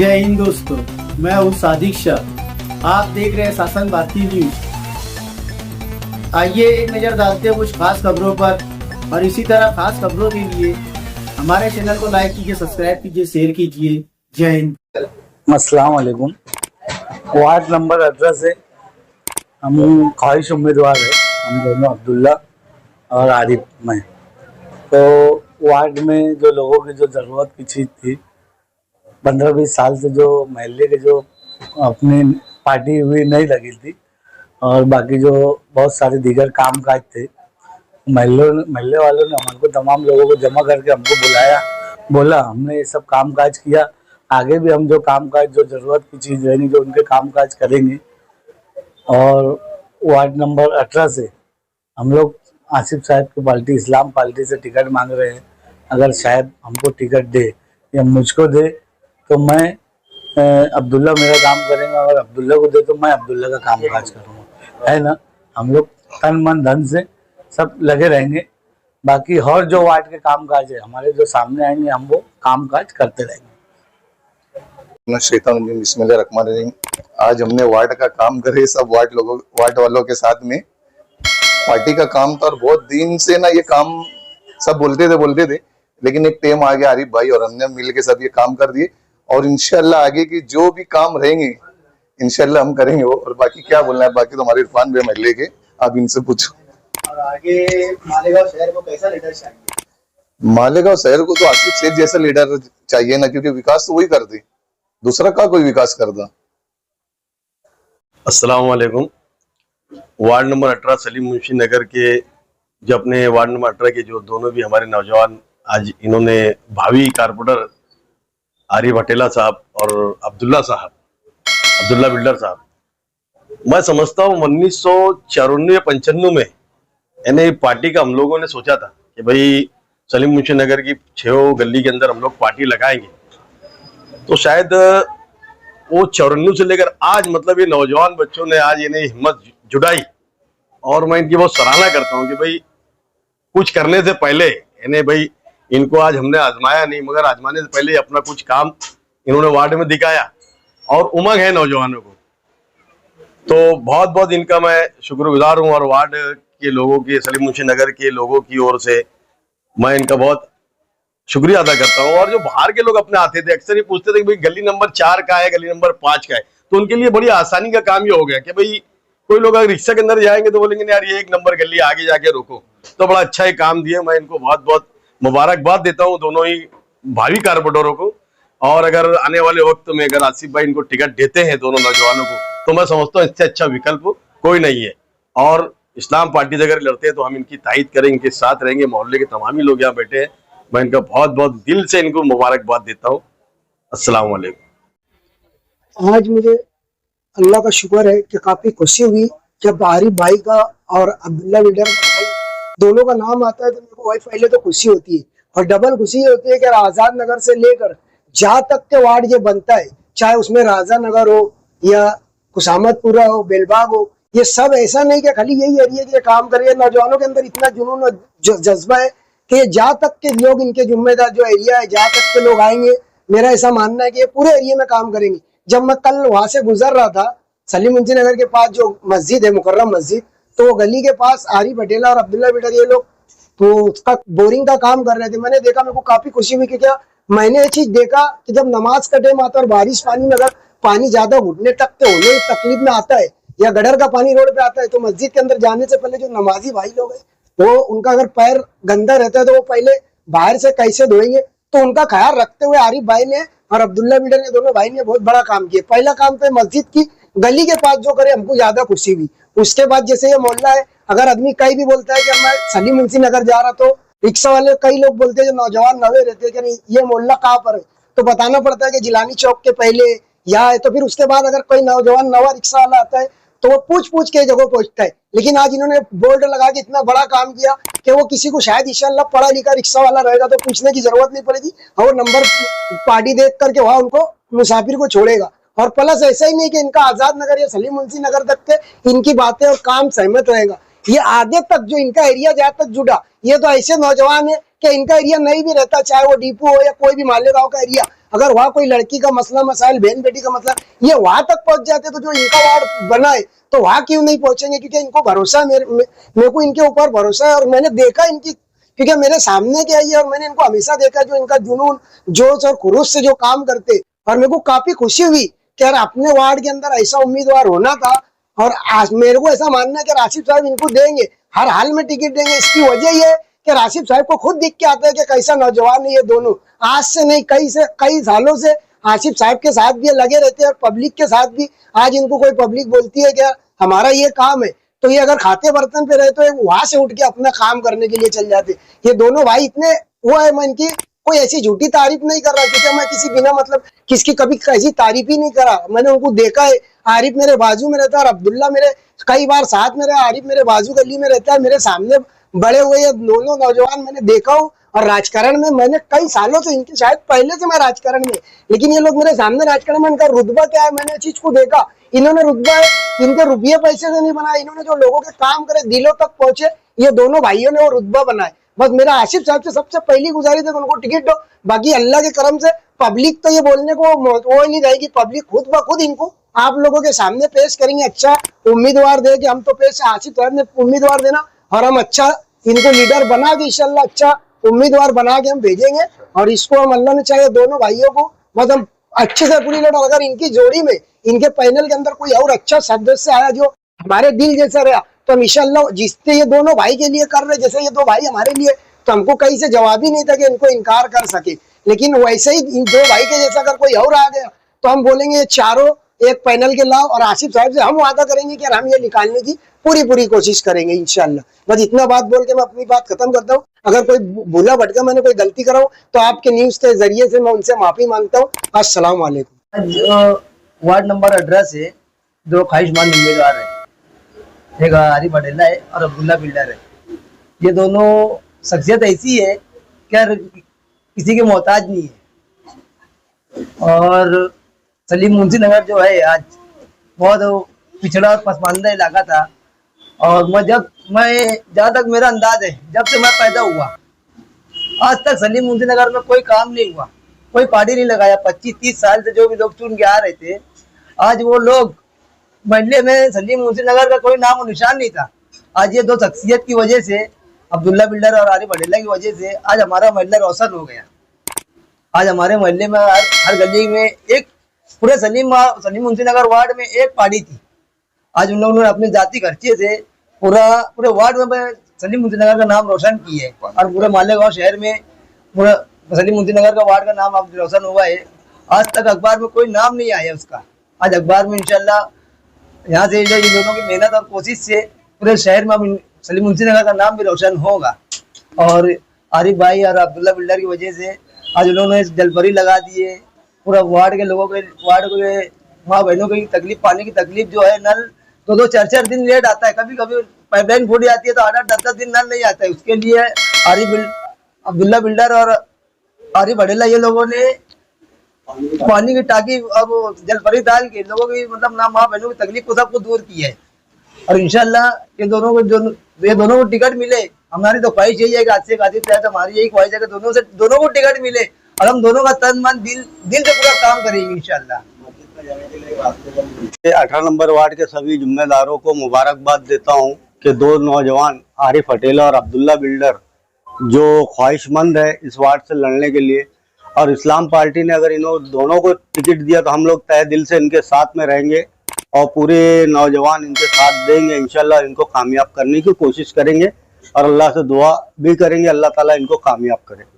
जय हिंद दोस्तों, मैं हूँ सादिक शाह। आप देख रहे हैं शासन भारती न्यूज। आइए एक नज़र डालते हैं कुछ खास खबरों पर, और इसी तरह खास खबरों के लिए हमारे चैनल को लाइक कीजिए, सब्सक्राइब कीजिए, शेयर कीजिए। जय हिंद। अस्सलाम वालेकुम। वार्ड नंबर 18 से हम ख्वाहिश उम्मीदवार है, हम दोनों अब्दुल्ला और आरिफ में। तो वार्ड में जो लोगों की जो ज़रूरत की चीज़ थी, 15-20 साल से जो महल्ले के जो अपनी पार्टी हुई नहीं लगी थी, और बाकी जो बहुत सारे दीगर काम काज थे, महल्ले वालों ने हमको तमाम लोगों को जमा करके हमको बुलाया, बोला हमने ये सब काम काज किया, आगे भी हम जो काम काज जो ज़रूरत की चीज़ रहेंगी जो उनके काम काज करेंगे। और वार्ड नंबर 18 से हम लोग आसिफ साहब की पार्टी इस्लाम पार्टी से टिकट मांग रहे हैं। अगर शायद हमको टिकट दे या मुझको दे तो मैं अब्दुल्ला मेरा काम करेंगे, अगर अब्दुल्ला को दे तो मैं अब्दुल्ला का काम काज करूँगा, है ना। हम लोग तन मन धन से सब लगे रहेंगे। बाकी और जो वार्ड के काम काज है हमारे जो सामने आएंगे, हम वो काम काज करते रहेंगे। बिस्मिल्लाहिर्रहमानिर्रहीम। आज हमने वार्ड का काम करे, सब वार्ड वालों के साथ में पार्टी का काम था, और बहुत दिन से ना ये काम सब बोलते थे, लेकिन एक टेम आ गया, आरिफ भाई और हमने मिल के सब ये काम कर दिए। और इंशाल्लाह आगे की जो भी काम रहेंगे इंशाल्लाह हम करेंगे वो। और बाकी क्या बोलना है, बाकी तो हमारे इरफान भाई महल्ले के, आप इनसे पूछो। और आगे मालेगांव शहर को कैसा लीडर चाहिए? मालेगांव शहर को तो आसिफ सेठ जैसा लीडर चाहिए ना, क्योंकि विकास तो वही करते, दूसरा का कोई विकास करता। अस्सलाम वालेकुम। वार्ड नंबर 18 सलीम मुंशी नगर के जो अपने वार्ड नंबर 18 के जो दोनों भी हमारे नौजवान, आज इन्होंने भावी कारपोरेटर आरिफ अटेला साहब और अब्दुल्ला बिल्डर साहब, मैं समझता हूँ 1994-95 में यानी पार्टी का हम लोगों ने सोचा था कि भाई सलीम मुंशी नगर की 6 गली के अंदर हम लोग पार्टी लगाएंगे। तो शायद वो 94 से लेकर आज, मतलब ये नौजवान बच्चों ने आज इन्हें हिम्मत जुटाई, और मैं इनकी बहुत सराहना करता हूँ कि भाई कुछ करने से पहले इन्हें, भाई इनको आज हमने आजमाया नहीं, मगर आजमाने से पहले अपना कुछ काम इन्होंने वार्ड में दिखाया, और उमंग है नौजवानों को। तो बहुत बहुत इनका मैं शुक्रगुजार हूँ, और वार्ड के लोगों की, सलीम मुंशी नगर के लोगों की ओर से मैं इनका बहुत शुक्रिया अदा करता हूँ। और जो बाहर के लोग अपने आते थे, अक्सर ये पूछते थे कि भाई गली नंबर 4 का है, गली नंबर 5 का है, तो उनके लिए बड़ी आसानी का काम ये हो गया कि भाई कोई लोग अगर रिक्शा के अंदर जाएंगे तो बोलेंगे यार ये 1 नंबर गली आगे जाके रोको। तो बड़ा अच्छा ही काम दिया, मैं इनको बहुत बहुत मुबारकबाद देता हूँ, दोनों ही भावी कारपोरेटरों को। और अगर आने वाले वक्त में अगर आसिफ भाई इनको टिकट देते हैं दोनों नौजवानों को, तो मैं समझता हूँ इससे अच्छा विकल्प कोई नहीं है। और इस्लाम पार्टी से अगर लड़ते हैं तो हम इनकी तायद करेंगे, इनके साथ रहेंगे। मोहल्ले के तमाम ही लोग यहाँ बैठे हैं, मैं इनका बहुत बहुत दिल से इनको मुबारकबाद देता हूँ। अस्सलाम वालेकुम। आज मुझे अल्लाह का शुक्र है कि काफी खुशी हुई जब आरिफ भाई का और अब्दुल्ला बिल्डर भाई दोनों का नाम आता है, तो मेरे को वही पहले तो खुशी होती है, और डबल खुशी होती है कि आजाद नगर से लेकर जहाँ तक के वार्ड ये बनता है, चाहे उसमें राजा नगर हो या खुशामतपुरा हो, बेलबाग हो, ये सब ऐसा नहीं कि खाली यही एरिया के काम करें। नौजवानों के अंदर इतना जुनून और जज्बा है कि जहाँ तक के लोग इनके जिम्मेदार जो एरिया है, जहाँ तक के लोग आएंगे, मेरा ऐसा मानना है कि ये पूरे एरिया में काम करेंगे। जब मैं कल वहां से गुजर रहा था, सलीम मुंशी नगर के पास जो मस्जिद है, मुकर्रम मस्जिद, तो वो गली के पास आरिफ अटेला और अब्दुल्ला बिल्डर ये लोग तो उसका बोरिंग का काम कर रहे थे। मैंने देखा, मेरे को काफी खुशी हुई कि क्या मैंने ये चीज देखा कि जब नमाज का टाइम आता है और बारिश पानी में अगर पानी ज्यादा घुटने तक के होने तकलीफ में आता है, या गटर का पानी रोड पे आता है, तो मस्जिद के अंदर जाने से पहले जो नमाजी भाई लोग हैं वो उनका अगर पैर गंदा रहता है तो वो पहले बाहर से कैसे धोएंगे, तो उनका ख्याल रखते हुए आरिफ भाई ने और अब्दुल्ला बिल्डर ने, दोनों भाई ने बहुत बड़ा काम किया। पहला काम तो मस्जिद की गली के पास जो करे, हमको ज्यादा खुशी हुई। उसके बाद जैसे ये मोहल्ला है, अगर आदमी कहीं भी बोलता है कि मैं सलीम मुंशी नगर जा रहा, तो रिक्शा वाले कई लोग बोलते हैं, जो नौजवान नवे रहते हैं कि नहीं ये मोहल्ला कहाँ पर है, तो बताना पड़ता है कि जिलानी चौक के पहले यहाँ है। तो फिर उसके बाद अगर कोई नौजवान नवा रिक्शा वाला आता है तो वो पूछ के जगह पहुंचता है। लेकिन आज इन्होंने बोर्ड लगा के इतना बड़ा काम किया कि वो किसी को शायद इंशाल्लाह पढ़ा लिखा रिक्शा वाला रहेगा तो पूछने की जरूरत नहीं पड़ेगी, और नंबर पार्टी देख करके वहां उनको मुसाफिर को छोड़ेगा। और प्लस ऐसा ही नहीं कि इनका आजाद नगर या सलीम मुंशी नगर तक के इनकी बातें और काम सहमत रहेगा, ये आगे तक जो इनका एरिया जहाँ तक जुड़ा, ये तो ऐसे नौजवान है कि इनका एरिया नहीं भी रहता, चाहे वो डीपू हो या कोई भी मालेगांव का एरिया, अगर वहाँ कोई लड़की का मसला मसाइल बहन बेटी का मसला ये वहां तक पहुंच जाते तो जो इनका वार्ड बना है तो वहां क्यों नहीं पहुंचेंगे? क्योंकि इनको भरोसा है, मेरे को इनके ऊपर भरोसा है और मैंने देखा इनकी, क्योंकि मेरे सामने क्या है और मैंने इनको हमेशा देखा जो इनका जुनून जोश और खुरूस से जो काम करते, और मेरे को काफी खुशी हुई कि यार अपने वार्ड के अंदर ऐसा उम्मीदवार होना था। और आज मेरे को ऐसा मानना है कि राशिद साहब इनको देंगे, हर हाल में टिकट देंगे। इसकी वजह ये है कि राशिद साहब को खुद दिख के आता है कि कैसा नौजवान है ये दोनों। आज से नहीं कई सालों से आसिफ साहब के साथ भी लगे रहते हैं और पब्लिक के साथ भी। आज इनको कोई पब्लिक बोलती है कि हमारा ये काम है तो ये अगर खाते बर्तन पे रहे तो वहां से उठ के अपना काम करने के लिए चल जाते। ये दोनों भाई इतने वो है, मैं इनकी कोई ऐसी झूठी तारीफ नहीं कर रहा क्योंकि मैं किसी बिना मतलब किसकी कभी कैसी तारीफ ही नहीं करा। मैंने उनको देखा है, आरिफ मेरे बाजू में रहता है और अब्दुल्ला मेरे कई बार साथ में रहा, आरिफ मेरे बाजू गली में रहता है, मेरे सामने बड़े हुए ये दोनों नौजवान मैंने देखा हूँ। और राजकारण में मैंने कई सालों से इनके, शायद पहले से मैं राजकारण में, लेकिन ये लोग मेरे सामने राजकारण में, इनका रुतबा क्या है मैंने चीज को देखा। इन्होंने रुतबा है, इनके रुपये पैसे से नहीं बनाए, इन्होंने जो लोगों के काम करे दिलों तक पहुंचे, ये दोनों भाइयों ने वो रुतबा बनाए। बस मेरा आसिफ साहब से सबसे पहली गुजारिश है उनको टिकट दो। बाकी अल्लाह के करम से पब्लिक तो ये बोलने को वो नहीं रहेगी, पब्लिक खुद ब खुद इनको आप लोगों के सामने पेश करेंगे। अच्छा उम्मीदवार दे कि हम तो पेश आसिफ साहब ने उम्मीदवार देना और हम अच्छा इनको लीडर बना के इंशाल्लाह अच्छा उम्मीदवार बना के हम भेजेंगे। और इसको हम अल्लाह ने चाहे दोनों भाइयों को बस हम अच्छे से पूरी लड़, अगर इनकी जोड़ी में इनके पैनल के अंदर कोई और अच्छा सदस्य आया जो हमारे दिल जैसा रहा तो हम इंशाल्लाह जिससे ये दोनों भाई के लिए कर रहे जैसे ये दो भाई हमारे लिए, तो हमको कहीं से जवाब ही नहीं था कि इनको इनकार कर सके। लेकिन वैसे ही इन दो भाई के जैसा अगर कोई और आ गया तो हम बोलेंगे ये चारों एक पैनल के लाओ और आसिफ साहब से हम वादा करेंगे कि हम ये निकालने की पूरी कोशिश करेंगे इंशाल्लाह। बस इतना बात बोल के मैं अपनी बात खत्म करता हूँ। अगर कोई भूला भटका मैंने कोई गलती करा हो तो आपके न्यूज के जरिए से मैं उनसे माफी मांगता हूँ। अस्सलाम वालेकुम। आज वार्ड नंबर 18 से दो ख्वाहिशमंद उम्मीदवार है, एक आरिफ अडेला है और अब्दुल्ला बिल्डर है। ये दोनों शख्सियत ऐसी है कि किसी के मोहताज नहीं है। और सलीम मुंशी नगर जो है आज बहुत पिछड़ा और पसमानदा इलाका था। और मैं जहाँ तक मेरा अंदाज है जब से मैं पैदा हुआ आज तक सलीम मुंशी नगर में कोई काम नहीं हुआ, कोई पार्टी नहीं लगाया। 25-30 साल से जो भी लोग चुन के आ रहे थे आज वो लोग महल्ले में सलीम मुंशी नगर का कोई नाम और निशान नहीं था। आज ये दो शख्सियत की वजह से, अब्दुल्ला बिल्डर और आरिफ अडेला की वजह से आज हमारा महल्ला रोशन हो गया। आज हमारे महल्ले में हर गली में एक पूरे सलीम मुंशी नगर वार्ड में एक पार्टी थी। आज उन लोगों ने अपने जाति खर्चे से पूरे वार्ड में सलीम मुंशी नगर का नाम रोशन किया है और पूरे मालेगांव शहर में पूरा सलीम मुंशी नगर का वार्ड का नाम अब रोशन हुआ है। आज तक अखबार में कोई नाम नहीं आया उसका। आज अखबार में इंशाल्लाह यहाँ से इन दोनों की मेहनत और कोशिश से पूरे शहर में सलीम मुंशी नगर का नाम भी रोशन होगा। और आरिफ भाई और अब्दुल्ला बिल्डर की वजह से आज उन्होंने जलपरी लगा दी है। पूरा वार्ड के लोगों के माँ बहनों की तकलीफ, पानी की तकलीफ जो है, नल 2-2 4-4 दिन लेट आता है, कभी कभी पाइपलाइन फूट जाती है तो 8-8 10-10 दिन नल नहीं आता है। उसके लिए अब्दुल्ला बिल्डर और आरिफ अडेला ये लोगों ने पानी की टाकी और जलपरी डाल के लोगों की मतलब ना माँ बहनों की तकलीफ को सबको दूर किया है। और इंशाल्लाह ये दोनों को टिकट मिले। हमारी तो ख्वाहिश यही है कि आज से हमारी यही ख्वाहिश है कि दोनों को टिकट मिले और हम दोनों का तन मन दिल से पूरा काम करेंगे इंशाल्लाह। 18 नंबर वार्ड के सभी जिम्मेदारों को मुबारकबाद देता हूं कि दो नौजवान आरिफ अडेला और अब्दुल्ला बिल्डर जो ख्वाहिशमंद है इस वार्ड से लड़ने के लिए, और इस्लाम पार्टी ने अगर दोनों को टिकट दिया तो हम लोग तहे दिल से इनके साथ में रहेंगे और पूरे नौजवान इनके साथ देंगे। इंशाल्लाह इनको कामयाब करने की कोशिश करेंगे और अल्लाह से दुआ भी करेंगे, अल्लाह ताला इनको कामयाब करे।